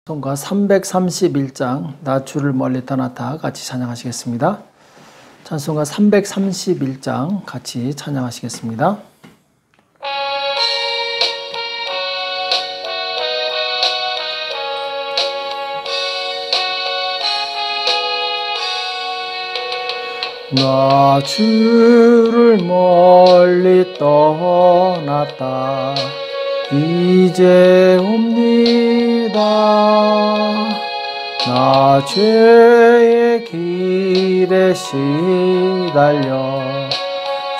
찬송가 331장 나 주를 멀리 떠났다 같이 찬양하시겠습니다. 찬송가 331장 같이 찬양하시겠습니다. 나 주를 멀리 떠났다 이제 옵니다. 나 죄의 길에 시달려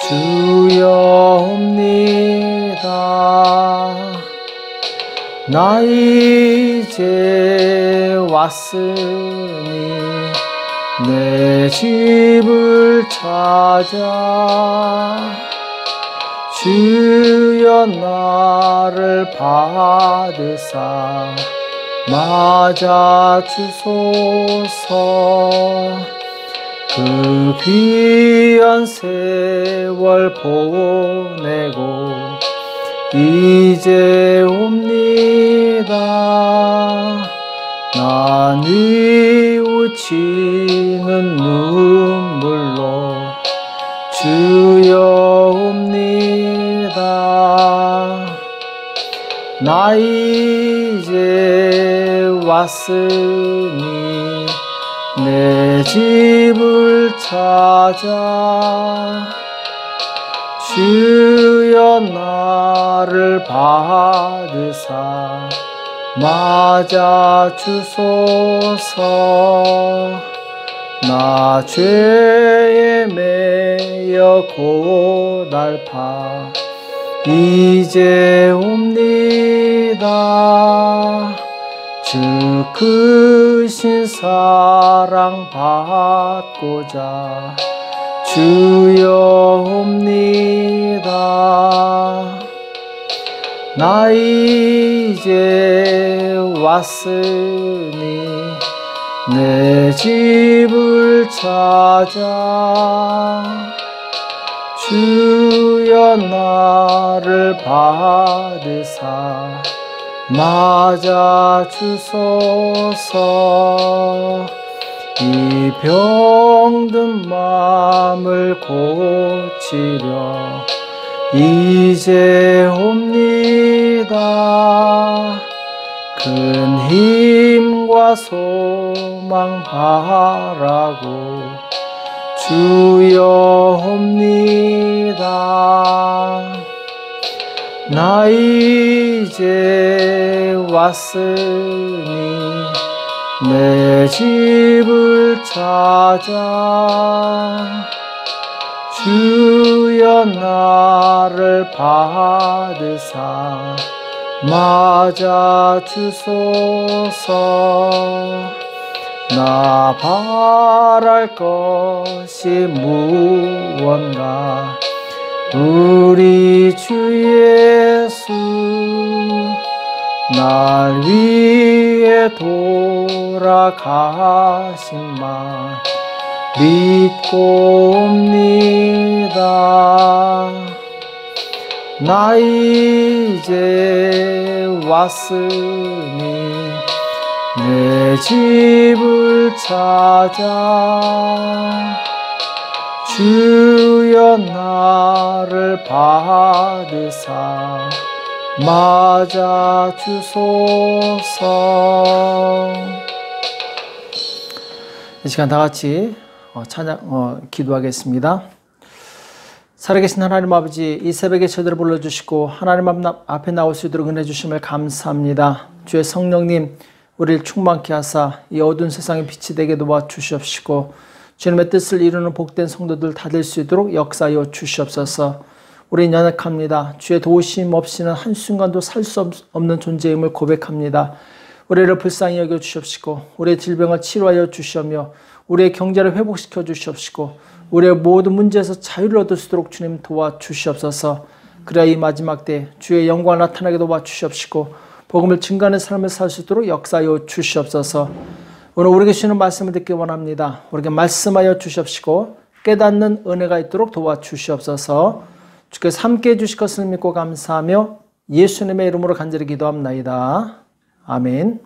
주여 옵니다. 나 이제 왔으니 내 집을 찾아 주여 나를 받으사 맞아 주소서. 그 귀한 세월 보내고 이제 옵니다. 나 뉘우치는 눈물로 주여 옵니다. 나 이제 왔으니 내 집을 찾아 주여 나를 받으사 맞아 주소서. 나 죄에 매여 고달파 이제 옵니다. 주 크신 사랑 받고자 주여 옵니다. 나 이제 왔으니 내 집을 찾아 주여 나를 받으사 맞아 주소서. 이 병든 마음을 고치려 이제 옵니다. 큰 힘과 소망 바라고 주여 옵니다. 나 이제 왔으니 내 집을 찾아 주여 나를 받으사 맞아 주소서. 나 바랄 것이 무언가 우리 주 예수 날 위해 돌아가신만 믿고 옵니다. 나 이제 왔으니 내 집을 찾아 주여 나를 받으사 맞아 주소서. 이 시간 다 같이 기도하겠습니다. 살아계신 하나님 아버지, 이 새벽에 저희들을 불러주시고 하나님 앞에 나올 수 있도록 은혜 주심을 감사합니다. 주의 성령님 우리를 충만케 하사 이 어두운 세상의 빛이 되게 도와주시옵시고 주님의 뜻을 이루는 복된 성도들 다 될 수 있도록 역사하여 주시옵소서. 우리는 연약합니다. 주의 도우심 없이는 한순간도 살 수 없는 존재임을 고백합니다. 우리를 불쌍히 여겨 주시옵시고 우리의 질병을 치료하여 주시오며 우리의 경제를 회복시켜 주시옵시고 우리의 모든 문제에서 자유를 얻을 수 있도록 주님 도와주시옵소서. 그래야 이 마지막 때 주의 영광을 나타나게 도와주시옵시고 복음을 증거하는 삶을 살 수 있도록 역사하여 주시옵소서. 오늘 우리에게 주시는 말씀을 듣기 원합니다. 우리에게 말씀하여 주시옵시고 깨닫는 은혜가 있도록 도와주시옵소서. 주께서 함께해 주실 것을 믿고 감사하며 예수님의 이름으로 간절히 기도합나이다. 아멘.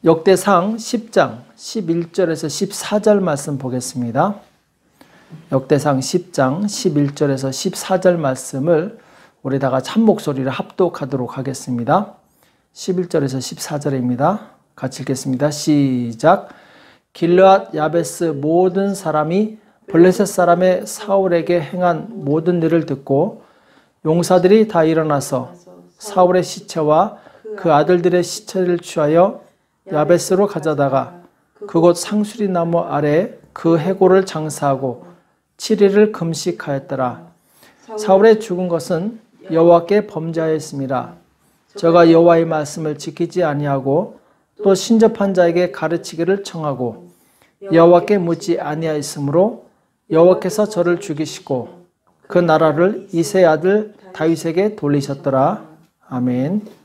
역대상 10장 11절에서 14절 말씀 보겠습니다. 역대상 10장 11절에서 14절 말씀을 우리 다 같이 한 목소리로 합독하도록 하겠습니다. 11절에서 14절입니다. 같이 읽겠습니다. 시작. 길르앗 야베스 모든 사람이 블레셋 사람의 사울에게 행한 모든 일을 듣고 용사들이 다 일어나서 사울의 시체와 그 아들들의 시체를 취하여 야베스로 가져다가 그곳 상수리 나무 아래 그 해골을 장사하고 7일을 금식하였더라. 사울의 죽은 것은 여호와께 범죄하였습니다. 저가 여호와의 말씀을 지키지 아니하고 또 신접한 자에게 가르치기를 청하고 여호와께 묻지 아니하였으므로 여호와께서 저를 죽이시고 그 나라를 이새의 아들 다윗에게 돌리셨더라. 아멘.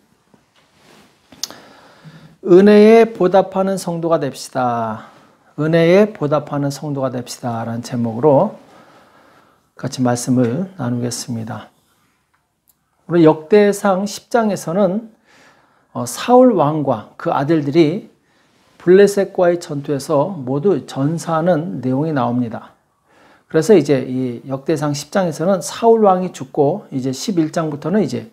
은혜에 보답하는 성도가 됩시다. 은혜에 보답하는 성도가 됩시다 라는 제목으로 같이 말씀을 나누겠습니다. 우리 역대상 10장에서는 사울 왕과 그 아들들이 블레셋과의 전투에서 모두 전사하는 내용이 나옵니다. 그래서 이제 이 역대상 10장에서는 사울 왕이 죽고 이제 11장부터는 이제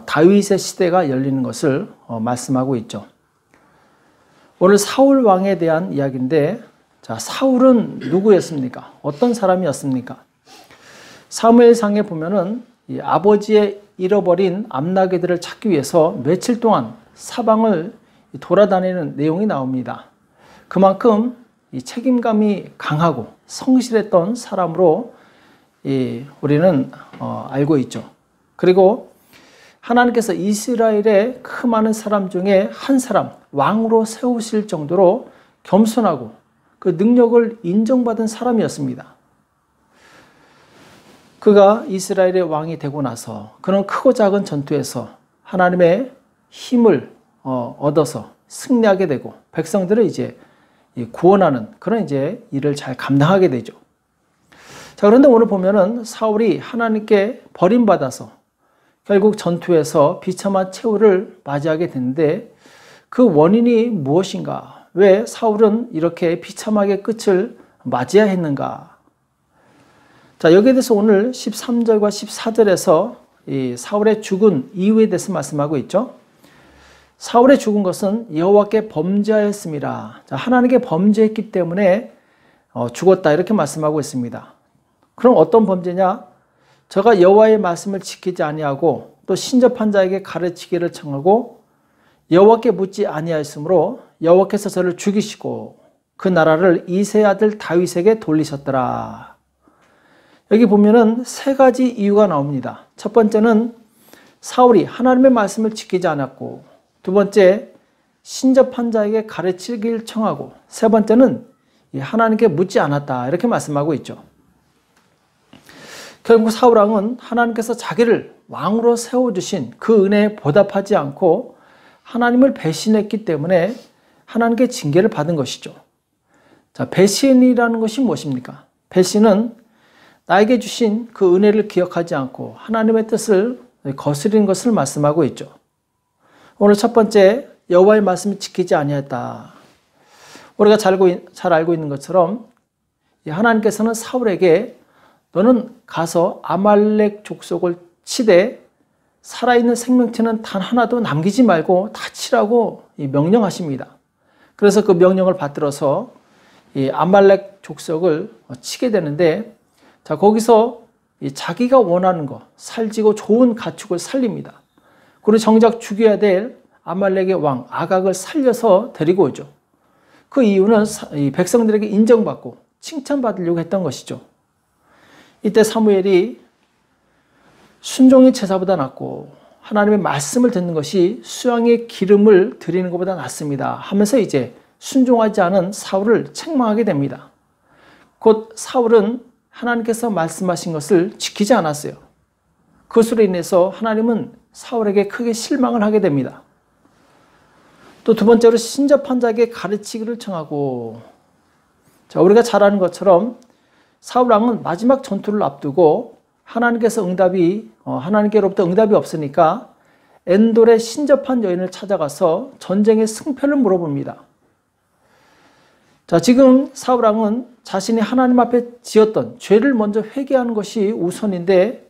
다윗의 시대가 열리는 것을 말씀하고 있죠. 오늘 사울 왕에 대한 이야기인데, 자, 사울은 누구였습니까? 어떤 사람이었습니까? 사무엘상에 보면은 이 아버지의 잃어버린 암나귀들을 찾기 위해서 며칠 동안 사방을 돌아다니는 내용이 나옵니다. 그만큼 이 책임감이 강하고 성실했던 사람으로 우리는 알고 있죠. 그리고 하나님께서 이스라엘의 그 많은 사람 중에 한 사람 왕으로 세우실 정도로 겸손하고 그 능력을 인정받은 사람이었습니다. 그가 이스라엘의 왕이 되고 나서 그런 크고 작은 전투에서 하나님의 힘을 얻어서 승리하게 되고 백성들을 이제 구원하는 그런 이제 일을 잘 감당하게 되죠. 자, 그런데 오늘 보면은 사울이 하나님께 버림받아서 결국 전투에서 비참한 최후를 맞이하게 되는데 그 원인이 무엇인가? 왜 사울은 이렇게 비참하게 끝을 맞이해야 했는가? 자, 여기에 대해서 오늘 13절과 14절에서 이 사울의 죽은 이유에 대해서 말씀하고 있죠. 사울의 죽은 것은 여호와께 범죄하였습니다. 자, 하나님께 범죄했기 때문에 죽었다 이렇게 말씀하고 있습니다. 그럼 어떤 범죄냐? 저가 여호와의 말씀을 지키지 아니하고 또 신접한 자에게 가르치기를 청하고 여호와께 묻지 아니하였으므로 여호와께서 저를 죽이시고 그 나라를 이새의 아들 다윗에게 돌리셨더라. 여기 보면은 세 가지 이유가 나옵니다. 첫 번째는 사울이 하나님의 말씀을 지키지 않았고, 두 번째 신접한 자에게 가르치기를 청하고, 세 번째는 하나님께 묻지 않았다 이렇게 말씀하고 있죠. 결국 사울 왕은 하나님께서 자기를 왕으로 세워주신 그 은혜에 보답하지 않고 하나님을 배신했기 때문에 하나님께 징계를 받은 것이죠. 자, 배신이라는 것이 무엇입니까? 배신은 나에게 주신 그 은혜를 기억하지 않고 하나님의 뜻을 거스리는 것을 말씀하고 있죠. 오늘 첫 번째, 여호와의 말씀을 지키지 아니했다. 우리가 잘 알고 있는 것처럼 하나님께서는 사울에게 너는 가서 아말렉 족속을 치되 살아있는 생명체는 단 하나도 남기지 말고 다 치라고 명령하십니다. 그래서 그 명령을 받들어서 이 아말렉 족속을 치게 되는데, 자, 거기서 자기가 원하는 거, 살지고 좋은 가축을 살립니다. 그리고 정작 죽여야 될 아말렉의 왕 아각을 살려서 데리고 오죠. 그 이유는 이 백성들에게 인정받고 칭찬받으려고 했던 것이죠. 이때 사무엘이 순종이 제사보다 낫고 하나님의 말씀을 듣는 것이 수양의 기름을 드리는 것보다 낫습니다 하면서 이제 순종하지 않은 사울을 책망하게 됩니다. 곧 사울은 하나님께서 말씀하신 것을 지키지 않았어요. 그것으로 인해서 하나님은 사울에게 크게 실망을 하게 됩니다. 또 두 번째로 신접한 자에게 가르치기를 청하고, 자, 우리가 잘 아는 것처럼 사울 왕은 마지막 전투를 앞두고 하나님께로부터 응답이 없으니까 엔돌의 신접한 여인을 찾아가서 전쟁의 승패를 물어봅니다. 자, 지금 사울왕은 자신이 하나님 앞에 지었던 죄를 먼저 회개하는 것이 우선인데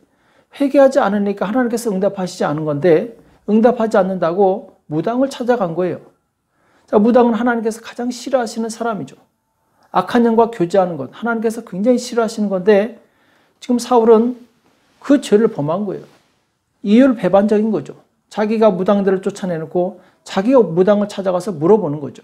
회개하지 않으니까 하나님께서 응답하시지 않은 건데 응답하지 않는다고 무당을 찾아간 거예요. 자, 무당은 하나님께서 가장 싫어하시는 사람이죠. 악한 영과 교제하는 것, 하나님께서 굉장히 싫어하시는 건데 지금 사울은 그 죄를 범한 거예요. 이율배반적인 거죠. 자기가 무당들을 쫓아내놓고 자기가 무당을 찾아가서 물어보는 거죠.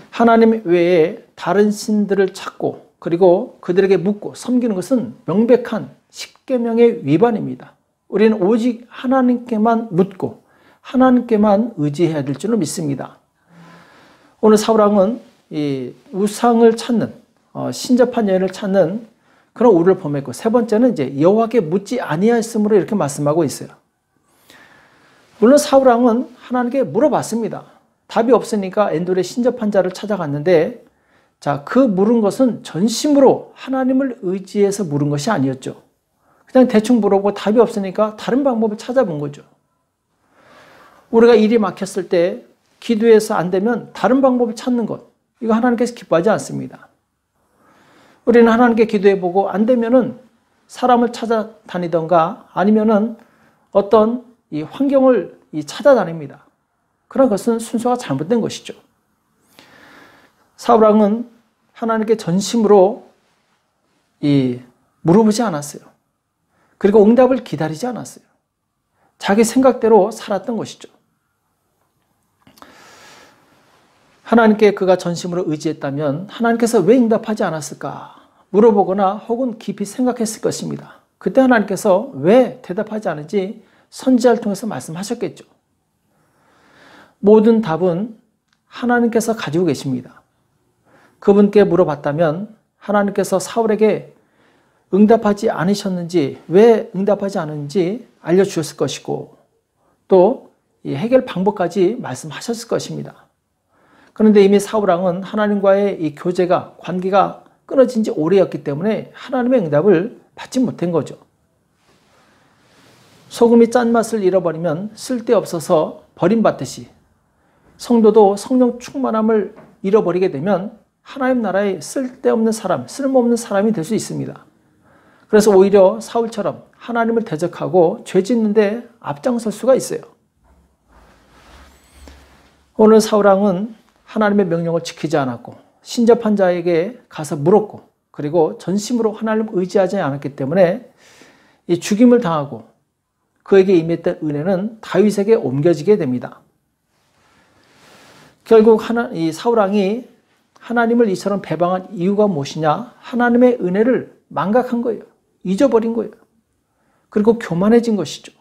하나님 외에 다른 신들을 찾고 그리고 그들에게 묻고 섬기는 것은 명백한 십계명의 위반입니다. 우리는 오직 하나님께만 묻고 하나님께만 의지해야 될 줄로 믿습니다. 오늘 사울왕은 이 우상을 찾는 신접한 여인을 찾는 그런 우를 범했고 세 번째는 이제 여호와께 묻지 아니하였으므로 이렇게 말씀하고 있어요. 물론 사울왕은 하나님께 물어봤습니다. 답이 없으니까 엔돌의 신접한 자를 찾아갔는데 자, 그 물은 것은 전심으로 하나님을 의지해서 물은 것이 아니었죠. 그냥 대충 물어보고 답이 없으니까 다른 방법을 찾아본 거죠. 우리가 일이 막혔을 때 기도해서 안 되면 다른 방법을 찾는 것, 이거 하나님께서 기뻐하지 않습니다. 우리는 하나님께 기도해보고 안 되면은 사람을 찾아다니던가 아니면은 어떤 이 환경을 찾아다닙니다. 그러나 그것은 순서가 잘못된 것이죠. 사울왕은 하나님께 전심으로 물어보지 않았어요. 그리고 응답을 기다리지 않았어요. 자기 생각대로 살았던 것이죠. 하나님께 그가 전심으로 의지했다면 하나님께서 왜 응답하지 않았을까 물어보거나 혹은 깊이 생각했을 것입니다. 그때 하나님께서 왜 대답하지 않은지 선지자를 통해서 말씀하셨겠죠. 모든 답은 하나님께서 가지고 계십니다. 그분께 물어봤다면 하나님께서 사울에게 응답하지 않으셨는지, 왜 응답하지 않은지 알려주셨을 것이고 또 이 해결 방법까지 말씀하셨을 것입니다. 그런데 이미 사울왕은 하나님과의 이 교제가, 관계가 끊어진 지 오래였기 때문에 하나님의 응답을 받지 못한 거죠. 소금이 짠맛을 잃어버리면 쓸데없어서 버림받듯이 성도도 성령 충만함을 잃어버리게 되면 하나님 나라에 쓸데없는 사람, 쓸모없는 사람이 될 수 있습니다. 그래서 오히려 사울처럼 하나님을 대적하고 죄 짓는데 앞장설 수가 있어요. 오늘 사울왕은 하나님의 명령을 지키지 않았고 신접한 자에게 가서 물었고 그리고 전심으로 하나님을 의지하지 않았기 때문에 이 죽임을 당하고 그에게 임했던 은혜는 다윗에게 옮겨지게 됩니다. 결국 이 사울왕이 하나님을 이처럼 배방한 이유가 무엇이냐? 하나님의 은혜를 망각한 거예요. 잊어버린 거예요. 그리고 교만해진 것이죠.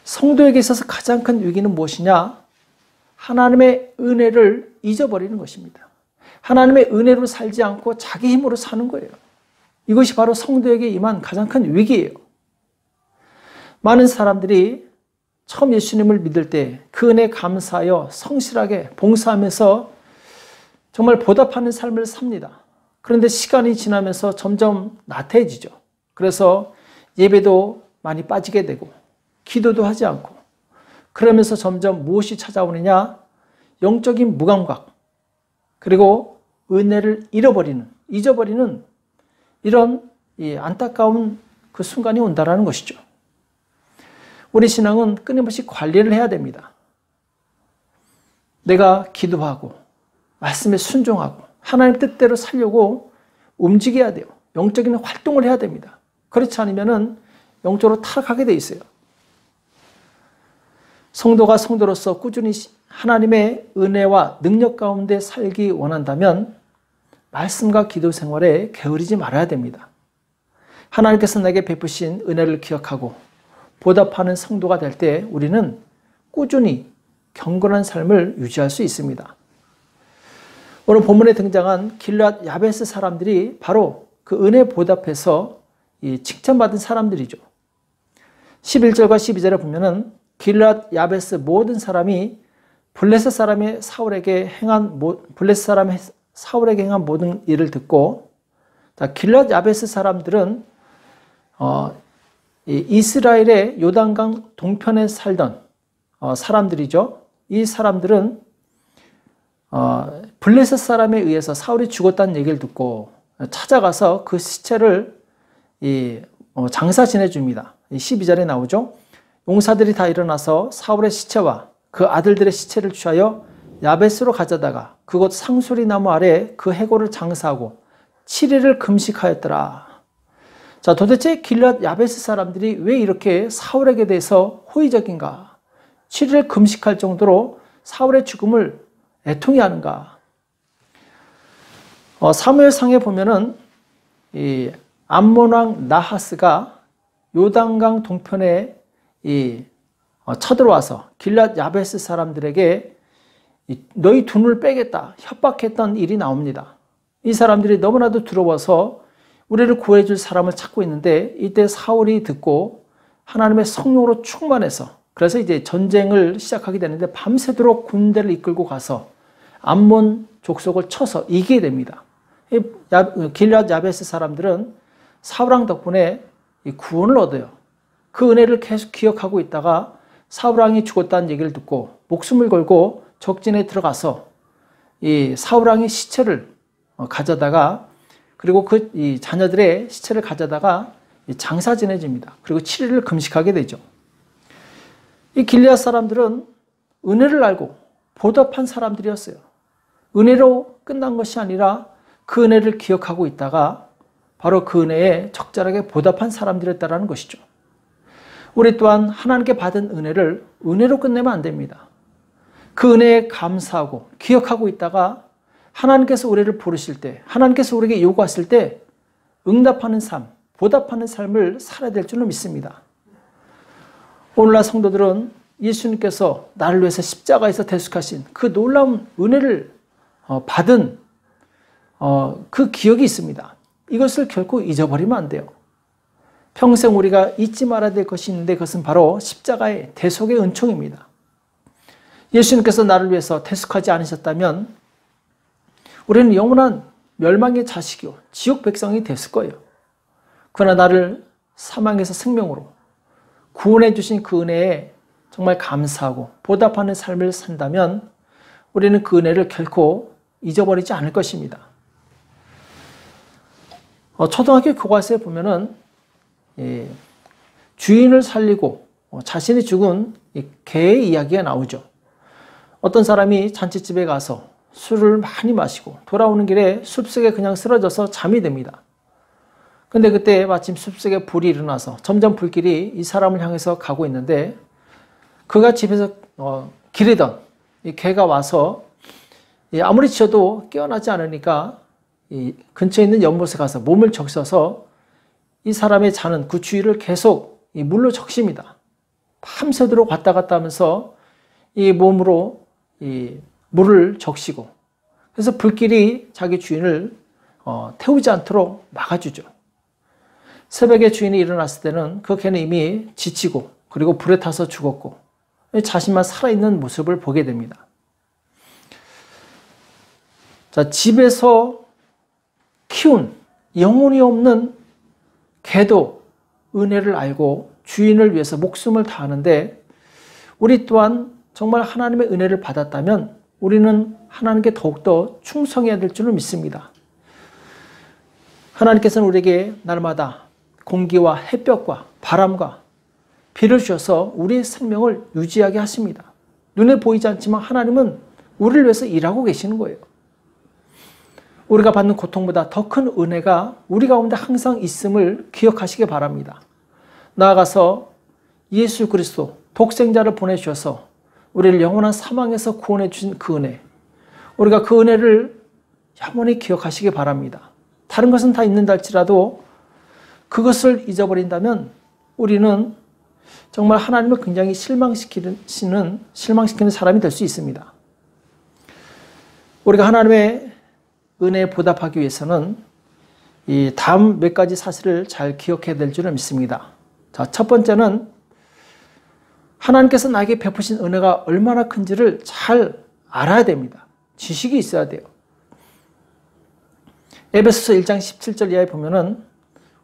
성도에게 있어서 가장 큰 위기는 무엇이냐? 하나님의 은혜를 잊어버리는 것입니다. 하나님의 은혜로 살지 않고 자기 힘으로 사는 거예요. 이것이 바로 성도에게 임한 가장 큰 위기예요. 많은 사람들이 처음 예수님을 믿을 때 그 은혜에 감사하여 성실하게 봉사하면서 정말 보답하는 삶을 삽니다. 그런데 시간이 지나면서 점점 나태해지죠. 그래서 예배도 많이 빠지게 되고 기도도 하지 않고 그러면서 점점 무엇이 찾아오느냐? 영적인 무감각 그리고 은혜를 잊어버리는 이런 이 안타까운 그 순간이 온다라는 것이죠. 우리 신앙은 끊임없이 관리를 해야 됩니다. 내가 기도하고 말씀에 순종하고 하나님 뜻대로 살려고 움직여야 돼요. 영적인 활동을 해야 됩니다. 그렇지 않으면 영적으로 타락하게 돼 있어요. 성도가 성도로서 꾸준히 하나님의 은혜와 능력 가운데 살기 원한다면 말씀과 기도 생활에 게으르지 말아야 됩니다. 하나님께서 내게 베푸신 은혜를 기억하고 보답하는 성도가 될 때 우리는 꾸준히 경건한 삶을 유지할 수 있습니다. 오늘 본문에 등장한 길앗 야베스 사람들이 바로 그 은혜 보답해서 칭찬받은 사람들이죠. 11절과 12절에 보면은 길앗 야베스 모든 사람이 블레셋 사람의 사울에게 행한 모든 일을 듣고 길앗 야베스 사람들은 이스라엘의 요단강 동편에 살던 사람들이죠. 이 사람들은 블레셋 사람에 의해서 사울이 죽었다는 얘기를 듣고 찾아가서 그 시체를 장사 지내줍니다. 12절에 나오죠. 용사들이 다 일어나서 사울의 시체와 그 아들들의 시체를 취하여 야베스로 가져다가 그곳 상수리 나무 아래 그 해골을 장사하고 7일을 금식하였더라. 자, 도대체 길앗 야베스 사람들이 왜 이렇게 사울에게 대해서 호의적인가? 7일을 금식할 정도로 사울의 죽음을 애통해 하는가? 사무엘상에 보면은 이 암몬 왕 나하스가 요단강 동편에 쳐들어와서 길앗 야베스 사람들에게 너희 두 눈을 빼겠다 협박했던 일이 나옵니다. 이 사람들이 너무나도 두려워서 우리를 구해줄 사람을 찾고 있는데 이때 사울이 듣고 하나님의 성령으로 충만해서 그래서 이제 전쟁을 시작하게 되는데 밤새도록 군대를 이끌고 가서 암몬 족속을 쳐서 이기게 됩니다. 길앗 야베스 사람들은 사울왕 덕분에 구원을 얻어요. 그 은혜를 계속 기억하고 있다가 사울왕이 죽었다는 얘기를 듣고 목숨을 걸고 적진에 들어가서 이 사울왕의 시체를 가져다가 그리고 이 자녀들의 시체를 가져다가 장사 지내집니다. 그리고 7일을 금식하게 되죠. 이 길앗 사람들은 은혜를 알고 보답한 사람들이었어요. 은혜로 끝난 것이 아니라 그 은혜를 기억하고 있다가 바로 그 은혜에 적절하게 보답한 사람들이었다는 것이죠. 우리 또한 하나님께 받은 은혜를 은혜로 끝내면 안 됩니다. 그 은혜에 감사하고 기억하고 있다가 하나님께서 우리를 부르실 때, 하나님께서 우리에게 요구하실 때 응답하는 삶, 보답하는 삶을 살아야 될 줄로 믿습니다. 오늘날 성도들은 예수님께서 나를 위해서 십자가에서 대속하신 그 놀라운 은혜를 받은 그 기억이 있습니다. 이것을 결코 잊어버리면 안 돼요. 평생 우리가 잊지 말아야 될 것이 있는데 그것은 바로 십자가의 대속의 은총입니다. 예수님께서 나를 위해서 대속하지 않으셨다면 우리는 영원한 멸망의 자식이요 지옥 백성이 됐을 거예요. 그러나 나를 사망에서 생명으로 구원해 주신 그 은혜에 정말 감사하고 보답하는 삶을 산다면 우리는 그 은혜를 결코 잊어버리지 않을 것입니다. 초등학교 교과서에 보면은 주인을 살리고 자신이 죽은 개의 이야기가 나오죠. 어떤 사람이 잔치집에 가서 술을 많이 마시고 돌아오는 길에 숲속에 그냥 쓰러져서 잠이 듭니다. 근데 그때 마침 숲속에 불이 일어나서 점점 불길이 이 사람을 향해서 가고 있는데 그가 집에서 기르던 이 개가 와서 아무리 치어도 깨어나지 않으니까 이 근처에 있는 연못에 가서 몸을 적셔서 이 사람의 자는 그 주위를 계속 이 물로 적십니다. 밤새도록 왔다 갔다 하면서 이 몸으로 이 물을 적시고 그래서 불길이 자기 주인을 태우지 않도록 막아주죠. 새벽에 주인이 일어났을 때는 그 개는 이미 지치고 그리고 불에 타서 죽었고 자신만 살아있는 모습을 보게 됩니다. 자, 집에서 키운 영혼이 없는 개도 은혜를 알고 주인을 위해서 목숨을 다하는데 우리 또한 정말 하나님의 은혜를 받았다면 우리는 하나님께 더욱더 충성해야 될 줄을 믿습니다. 하나님께서는 우리에게 날마다 공기와 햇볕과 바람과 비를 주셔서 우리의 생명을 유지하게 하십니다. 눈에 보이지 않지만 하나님은 우리를 위해서 일하고 계시는 거예요. 우리가 받는 고통보다 더 큰 은혜가 우리 가운데 항상 있음을 기억하시기 바랍니다. 나아가서 예수 그리스도 독생자를 보내주셔서 우리를 영원한 사망에서 구원해 주신 그 은혜, 우리가 그 은혜를 영원히 기억하시기 바랍니다. 다른 것은 다 있는다 할지라도 그것을 잊어버린다면 우리는 정말 하나님을 굉장히 실망시키는 사람이 될 수 있습니다. 우리가 하나님의 은혜에 보답하기 위해서는 이 다음 몇 가지 사실을 잘 기억해야 될 줄을 믿습니다. 자, 첫 번째는 하나님께서 나에게 베푸신 은혜가 얼마나 큰지를 잘 알아야 됩니다. 지식이 있어야 돼요. 에베소서 1장 17절 이하에 보면은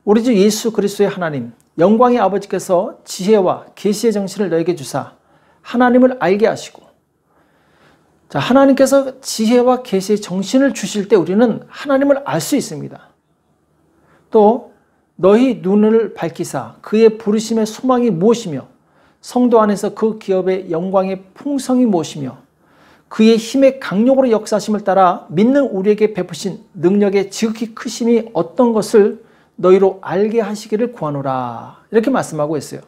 우리 주 예수 그리스도의 하나님 영광의 아버지께서 지혜와 계시의 정신을 너에게 주사 하나님을 알게 하시고 자, 하나님께서 지혜와 계시의 정신을 주실 때 우리는 하나님을 알 수 있습니다. 또 너희 눈을 밝히사 그의 부르심의 소망이 무엇이며 성도 안에서 그 기업의 영광의 풍성이 무엇이며 그의 힘의 강력으로 역사심을 따라 믿는 우리에게 베푸신 능력의 지극히 크심이 어떤 것을 너희로 알게 하시기를 구하노라. 이렇게 말씀하고 있어요.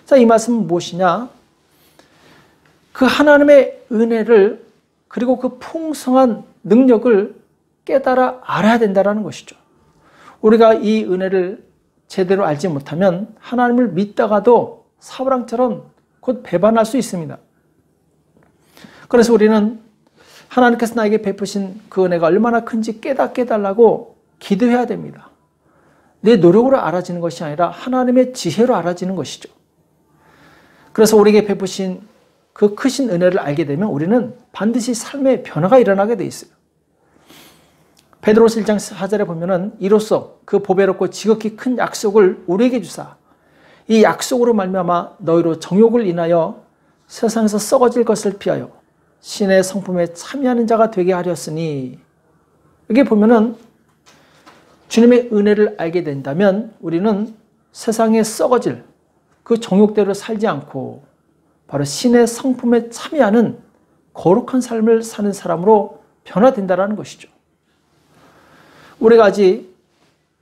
자, 이 말씀은 무엇이냐? 그 하나님의 은혜를 그리고 그 풍성한 능력을 깨달아 알아야 된다는 것이죠. 우리가 이 은혜를 제대로 알지 못하면 하나님을 믿다가도 사울왕처럼 곧 배반할 수 있습니다. 그래서 우리는 하나님께서 나에게 베푸신 그 은혜가 얼마나 큰지 깨닫게 해달라고 기도해야 됩니다. 내 노력으로 알아지는 것이 아니라 하나님의 지혜로 알아지는 것이죠. 그래서 우리에게 베푸신 그 크신 은혜를 알게 되면 우리는 반드시 삶의 변화가 일어나게 돼 있어요. 베드로서 1장 4절에 보면은 이로써 그 보배롭고 지극히 큰 약속을 우리에게 주사 이 약속으로 말미암아 너희로 정욕을 인하여 세상에서 썩어질 것을 피하여 신의 성품에 참여하는 자가 되게 하렸으니, 여기 보면은 주님의 은혜를 알게 된다면 우리는 세상에 썩어질 그 정욕대로 살지 않고 바로 신의 성품에 참여하는 거룩한 삶을 사는 사람으로 변화된다는 것이죠. 우리가 아직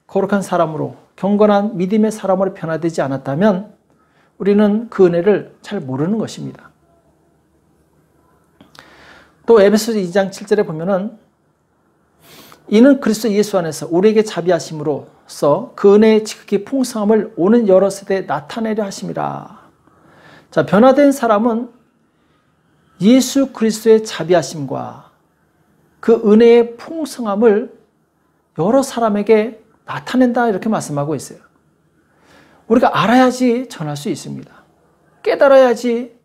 거룩한 사람으로 경건한 믿음의 사람으로 변화되지 않았다면 우리는 그 은혜를 잘 모르는 것입니다. 또 에베소서 2장 7절에 보면은 이는 그리스도 예수 안에서 우리에게 자비하심으로써 그 은혜의 지극히 풍성함을 오는 여러 세대에 나타내려 하심이라. 자, 변화된 사람은 예수 그리스도의 자비하심과 그 은혜의 풍성함을 여러 사람에게 나타낸다 이렇게 말씀하고 있어요. 우리가 알아야지 전할 수 있습니다. 깨달아야지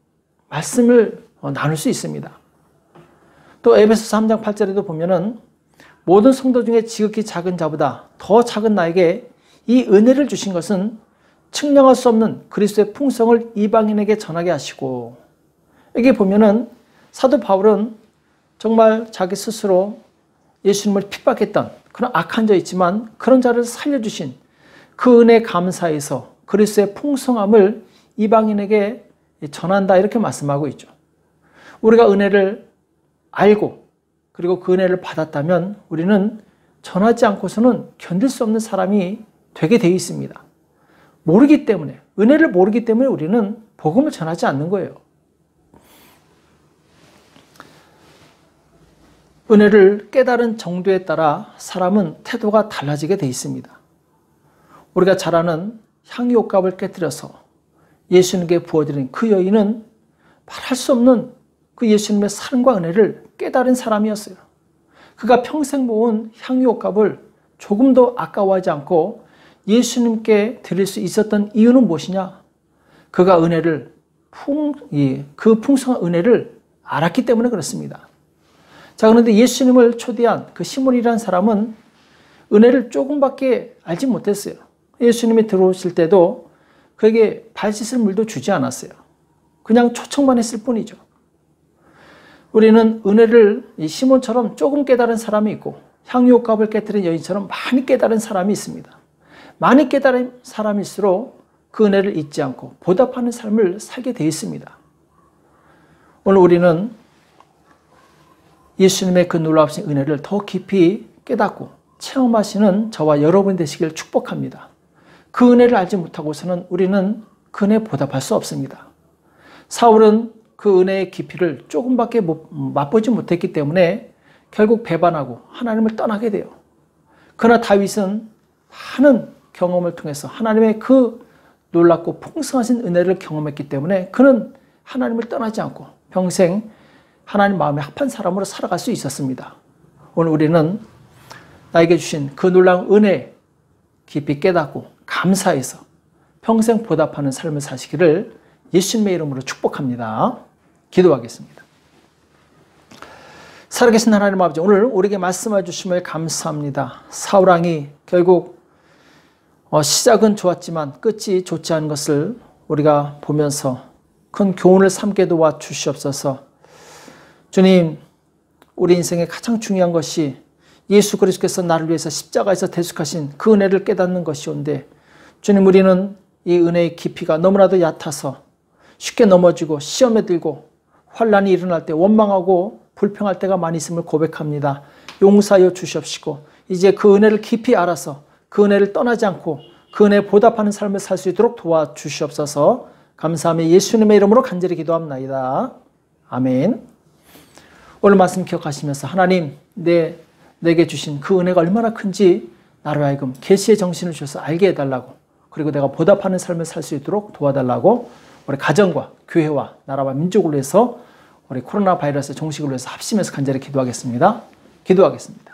말씀을 나눌 수 있습니다. 또 에베소서 3장 8절에도 보면은 모든 성도 중에 지극히 작은 자보다 더 작은 나에게 이 은혜를 주신 것은 측량할 수 없는 그리스도의 풍성을 이방인에게 전하게 하시고, 여기 보면은 사도 바울은 정말 자기 스스로 예수님을 핍박했던 그런 악한 자였지만 그런 자를 살려주신 그 은혜 감사해서 그리스도의 풍성함을 이방인에게 전한다 이렇게 말씀하고 있죠. 우리가 은혜를 알고 그리고 그 은혜를 받았다면 우리는 전하지 않고서는 견딜 수 없는 사람이 되게 되어 있습니다. 모르기 때문에, 은혜를 모르기 때문에 우리는 복음을 전하지 않는 거예요. 은혜를 깨달은 정도에 따라 사람은 태도가 달라지게 되어 있습니다. 우리가 잘 아는 향유옥갑을 깨뜨려서 예수님께 부어드린 그 여인은 말할 수 없는 그 예수님의 사랑과 은혜를 깨달은 사람이었어요. 그가 평생 모은 향유옥갑을 조금도 아까워하지 않고 예수님께 드릴 수 있었던 이유는 무엇이냐? 그가 은혜를 그 풍성한 은혜를 알았기 때문에 그렇습니다. 자, 그런데 예수님을 초대한 그 시몬이라는 사람은 은혜를 조금밖에 알지 못했어요. 예수님이 들어오실 때도 그에게 발 씻을 물도 주지 않았어요. 그냥 초청만 했을 뿐이죠. 우리는 은혜를 이 시몬처럼 조금 깨달은 사람이 있고 향유옥갑을 깨뜨린 여인처럼 많이 깨달은 사람이 있습니다. 많이 깨달은 사람일수록 그 은혜를 잊지 않고 보답하는 삶을 살게 되어 있습니다. 오늘 우리는 예수님의 그 놀라우신 은혜를 더 깊이 깨닫고 체험하시는 저와 여러분 되시길 축복합니다. 그 은혜를 알지 못하고서는 우리는 그 은혜에 보답할 수 없습니다. 사울은 그 은혜의 깊이를 조금밖에 맛보지 못했기 때문에 결국 배반하고 하나님을 떠나게 돼요. 그러나 다윗은 많은 경험을 통해서 하나님의 그 놀랍고 풍성하신 은혜를 경험했기 때문에 그는 하나님을 떠나지 않고 평생 하나님 마음에 합한 사람으로 살아갈 수 있었습니다. 오늘 우리는 나에게 주신 그 놀라운 은혜 깊이 깨닫고 감사해서 평생 보답하는 삶을 사시기를 예수님의 이름으로 축복합니다. 기도하겠습니다. 살아계신 하나님 아버지, 오늘 우리에게 말씀해 주심을 감사합니다. 사울왕이 결국 시작은 좋았지만 끝이 좋지 않은 것을 우리가 보면서 큰 교훈을 삼게 도와 주시옵소서. 주님, 우리 인생의 가장 중요한 것이 예수 그리스도께서 나를 위해서 십자가에서 대속하신 그 은혜를 깨닫는 것이온데, 주님, 우리는 이 은혜의 깊이가 너무나도 얕아서 쉽게 넘어지고 시험에 들고 환난이 일어날 때 원망하고 불평할 때가 많이 있음을 고백합니다. 용서하여 주시옵시고 이제 그 은혜를 깊이 알아서 그 은혜를 떠나지 않고 그 은혜에 보답하는 삶을 살 수 있도록 도와주시옵소서. 감사하며 예수님의 이름으로 간절히 기도합나이다. 아멘. 오늘 말씀 기억하시면서 하나님, 내게 주신 그 은혜가 얼마나 큰지 나로 하여금 계시의 정신을 주셔서 알게 해달라고, 그리고 내가 보답하는 삶을 살 수 있도록 도와달라고 우리 가정과 교회와 나라와 민족을 위해서 우리 코로나 바이러스 종식을 위해서 합심해서 간절히 기도하겠습니다. 기도하겠습니다.